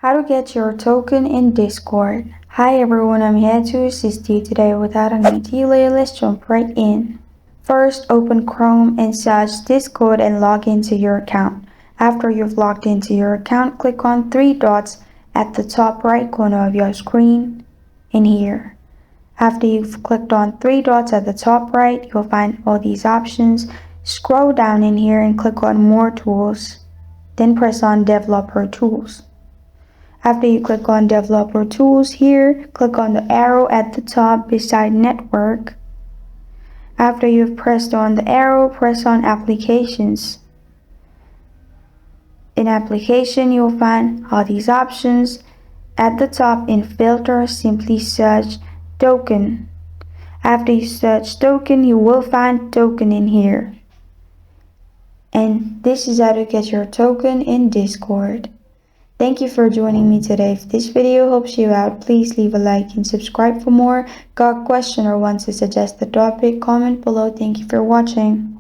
How to get your token in Discord. Hi everyone, I'm here to assist you today without any delay. Let's jump right in. First, open Chrome and search Discord and log into your account. After you've logged into your account, click on three dots at the top right corner of your screen in here. After you've clicked on three dots at the top right, you'll find all these options. Scroll down in here and click on More Tools. Then press on Developer Tools. After you click on Developer Tools here, click on the arrow at the top beside Network. After you've pressed on the arrow, press on Applications. In Application, you'll find all these options. At the top in Filter, simply search Token. After you search Token, you will find Token in here. And this is how to get your token in Discord. Thank you for joining me today. If this video helps you out, please leave a like and subscribe for more. Got a question or want to suggest a topic? Comment below. Thank you for watching.